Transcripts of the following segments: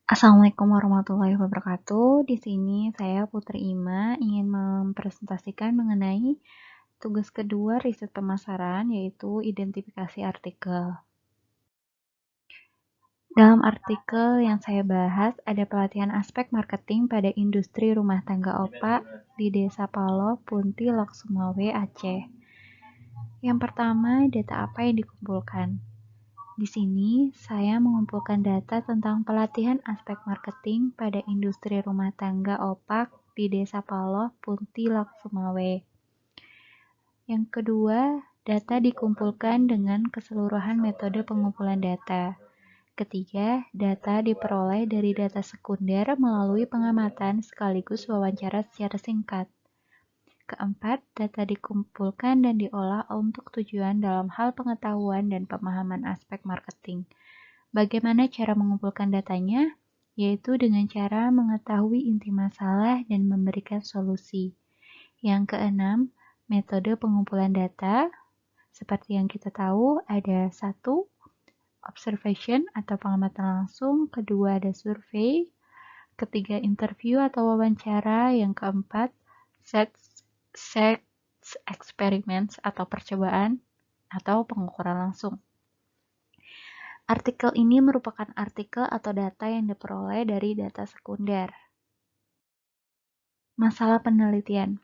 Assalamualaikum warahmatullahi wabarakatuh. Di sini saya Putri Ima ingin mempresentasikan mengenai tugas kedua riset pemasaran, yaitu identifikasi artikel. Dalam artikel yang saya bahas, ada pelatihan aspek marketing pada industri rumah tangga opak di Desa Paloh, Punti, Lok Sumawe, Aceh. Yang pertama, data apa yang dikumpulkan? Di sini, saya mengumpulkan data tentang pelatihan aspek marketing pada industri rumah tangga opak di Desa Paloh, Punti, Lok Sumawe. Yang kedua, data dikumpulkan dengan keseluruhan metode pengumpulan data. Ketiga, data diperoleh dari data sekunder melalui pengamatan sekaligus wawancara secara singkat. Keempat, data dikumpulkan dan diolah untuk tujuan dalam hal pengetahuan dan pemahaman aspek marketing. Bagaimana cara mengumpulkan datanya? Yaitu dengan cara mengetahui inti masalah dan memberikan solusi. Yang keenam, metode pengumpulan data. Seperti yang kita tahu, ada 1. Observation atau pengamatan langsung. Kedua, ada survei. Ketiga, interview atau wawancara. Yang keempat, sex experiments atau percobaan atau pengukuran langsung. Artikel ini merupakan artikel atau data yang diperoleh dari data sekunder. Masalah penelitian.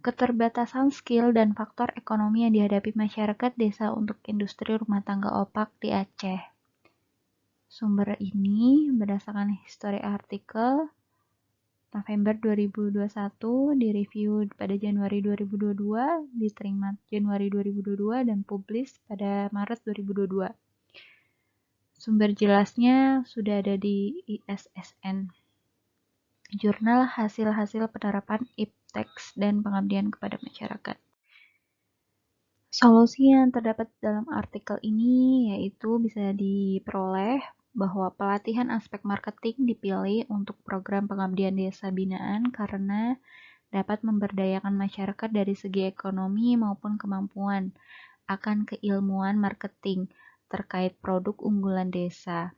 Keterbatasan skill dan faktor ekonomi yang dihadapi masyarakat desa untuk industri rumah tangga opak di Aceh. Sumber ini berdasarkan history artikel November 2021, direview pada Januari 2022, diterima Januari 2022, dan publish pada Maret 2022. Sumber jelasnya sudah ada di ISSN. Jurnal hasil-hasil penerapan iptex dan pengabdian kepada masyarakat. Solusi yang terdapat dalam artikel ini yaitu bisa diperoleh bahwa pelatihan aspek marketing dipilih untuk program pengabdian desa binaan karena dapat memberdayakan masyarakat dari segi ekonomi maupun kemampuan akan keilmuan marketing terkait produk unggulan desa.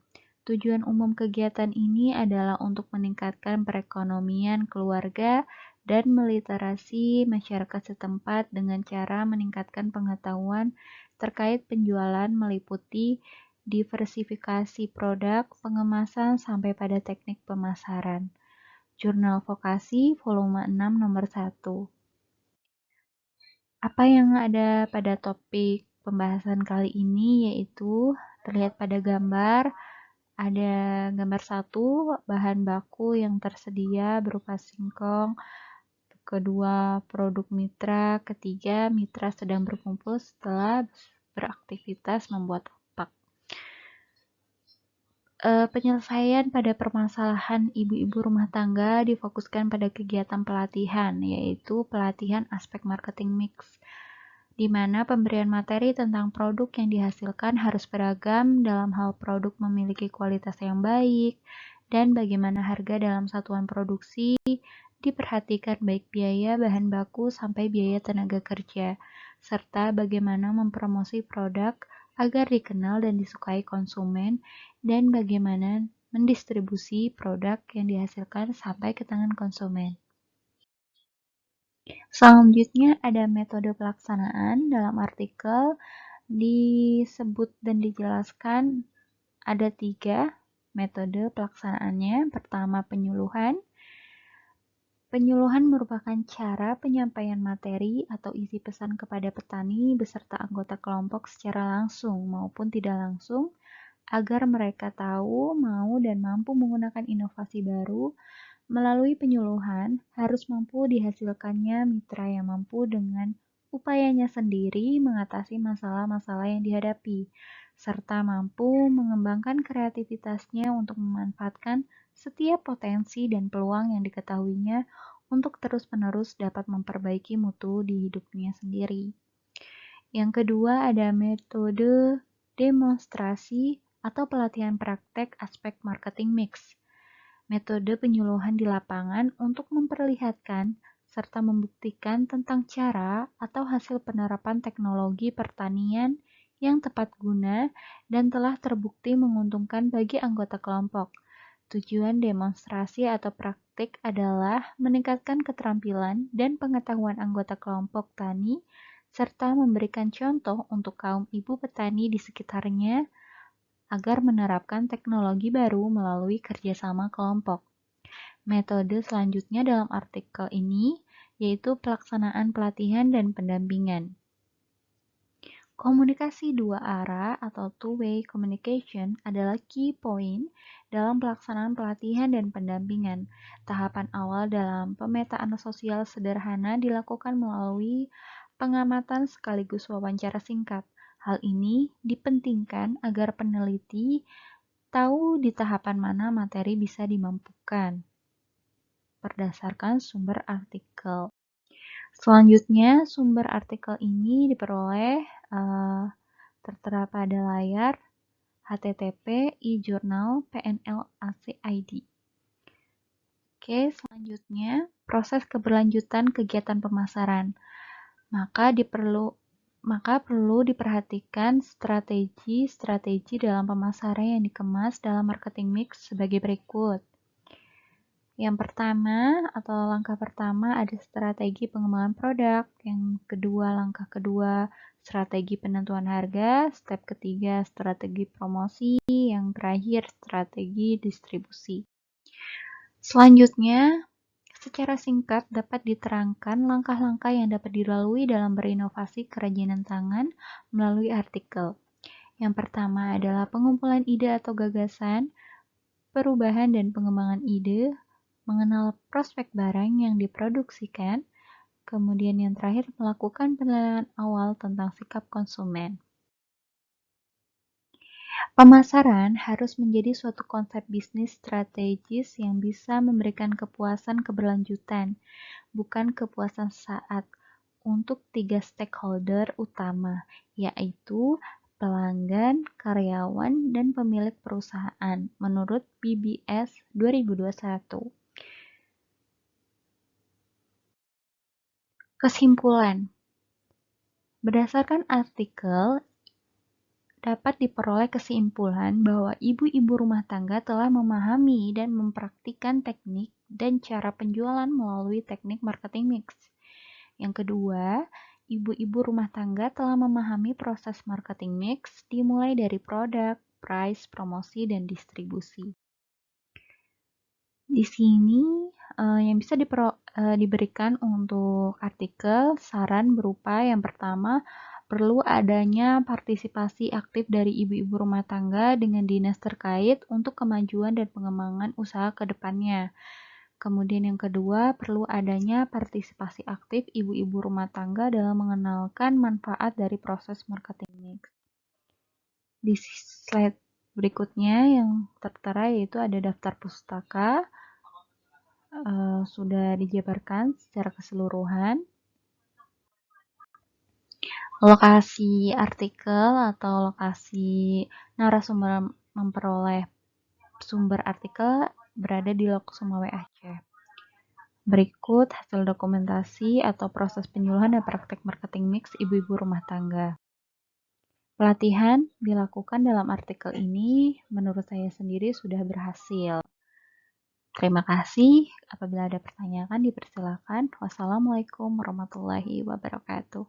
Tujuan umum kegiatan ini adalah untuk meningkatkan perekonomian keluarga dan meliterasi masyarakat setempat dengan cara meningkatkan pengetahuan terkait penjualan meliputi diversifikasi produk, pengemasan, sampai pada teknik pemasaran. Jurnal Vokasi, volume 6, nomor 1. Apa yang ada pada topik pembahasan kali ini yaitu terlihat pada gambar. Ada gambar 1, bahan baku yang tersedia berupa singkong. Kedua, produk mitra. Ketiga, mitra sedang berkumpul setelah beraktivitas membuat opak. Penyelesaian pada permasalahan ibu-ibu rumah tangga difokuskan pada kegiatan pelatihan, yaitu pelatihan aspek marketing mix, di mana pemberian materi tentang produk yang dihasilkan harus beragam dalam hal produk memiliki kualitas yang baik, dan bagaimana harga dalam satuan produksi diperhatikan baik biaya bahan baku sampai biaya tenaga kerja, serta bagaimana mempromosi produk agar dikenal dan disukai konsumen, dan bagaimana mendistribusi produk yang dihasilkan sampai ke tangan konsumen. Selanjutnya ada metode pelaksanaan. Dalam artikel disebut dan dijelaskan ada 3 metode pelaksanaannya. Pertama, penyuluhan. Penyuluhan merupakan cara penyampaian materi atau isi pesan kepada petani beserta anggota kelompok secara langsung maupun tidak langsung agar mereka tahu, mau, dan mampu menggunakan inovasi baru. Melalui penyuluhan, harus mampu dihasilkannya mitra yang mampu dengan upayanya sendiri mengatasi masalah-masalah yang dihadapi, serta mampu mengembangkan kreativitasnya untuk memanfaatkan setiap potensi dan peluang yang diketahuinya untuk terus-menerus dapat memperbaiki mutu di hidupnya sendiri. Yang kedua ada metode demonstrasi atau pelatihan praktek aspek marketing mix. Metode penyuluhan di lapangan untuk memperlihatkan serta membuktikan tentang cara atau hasil penerapan teknologi pertanian yang tepat guna dan telah terbukti menguntungkan bagi anggota kelompok. Tujuan demonstrasi atau praktik adalah meningkatkan keterampilan dan pengetahuan anggota kelompok tani, serta memberikan contoh untuk kaum ibu petani di sekitarnya agar menerapkan teknologi baru melalui kerjasama kelompok. Metode selanjutnya dalam artikel ini yaitu pelaksanaan pelatihan dan pendampingan. Komunikasi dua arah atau two-way communication adalah key point dalam pelaksanaan pelatihan dan pendampingan. Tahapan awal dalam pemetaan sosial sederhana dilakukan melalui pengamatan sekaligus wawancara singkat. Hal ini dipentingkan agar peneliti tahu di tahapan mana materi bisa dimampukan berdasarkan sumber artikel. Selanjutnya, sumber artikel ini diperoleh tertera pada layar http e-journal PNL.ac.id. Oke, selanjutnya proses keberlanjutan kegiatan pemasaran. Maka perlu diperhatikan strategi dalam pemasaran yang dikemas dalam marketing mix sebagai berikut. Yang pertama atau langkah pertama ada strategi pengembangan produk, yang kedua langkah kedua strategi penentuan harga, step ketiga strategi promosi, yang terakhir strategi distribusi. Selanjutnya, secara singkat dapat diterangkan langkah-langkah yang dapat dilalui dalam berinovasi kerajinan tangan melalui artikel. Yang pertama adalah pengumpulan ide atau gagasan, perubahan dan pengembangan ide, mengenal prospek barang yang diproduksikan, kemudian yang terakhir melakukan penilaian awal tentang sikap konsumen. Pemasaran harus menjadi suatu konsep bisnis strategis yang bisa memberikan kepuasan keberlanjutan, bukan kepuasan saat, untuk 3 stakeholder utama, yaitu pelanggan, karyawan, dan pemilik perusahaan, menurut BBS 2021. Kesimpulan. Berdasarkan artikel, dapat diperoleh kesimpulan bahwa ibu-ibu rumah tangga telah memahami dan mempraktikkan teknik dan cara penjualan melalui teknik marketing mix. Yang kedua, ibu-ibu rumah tangga telah memahami proses marketing mix dimulai dari produk, price, promosi, dan distribusi. Di sini yang bisa diberikan untuk artikel saran berupa yang pertama, perlu adanya partisipasi aktif dari ibu-ibu rumah tangga dengan dinas terkait untuk kemajuan dan pengembangan usaha ke depannya. Kemudian yang kedua, perlu adanya partisipasi aktif ibu-ibu rumah tangga dalam mengenalkan manfaat dari proses marketing mix. Di slide berikutnya yang tertera yaitu ada daftar pustaka. Sudah dijabarkan secara keseluruhan. Lokasi artikel atau lokasi narasumber memperoleh sumber artikel berada di Lok Sumawe Aceh. Berikut hasil dokumentasi atau proses penyuluhan dan praktek marketing mix ibu-ibu rumah tangga. Pelatihan dilakukan dalam artikel ini menurut saya sendiri sudah berhasil. Terima kasih. Apabila ada pertanyaan dipersilakan. Wassalamualaikum warahmatullahi wabarakatuh.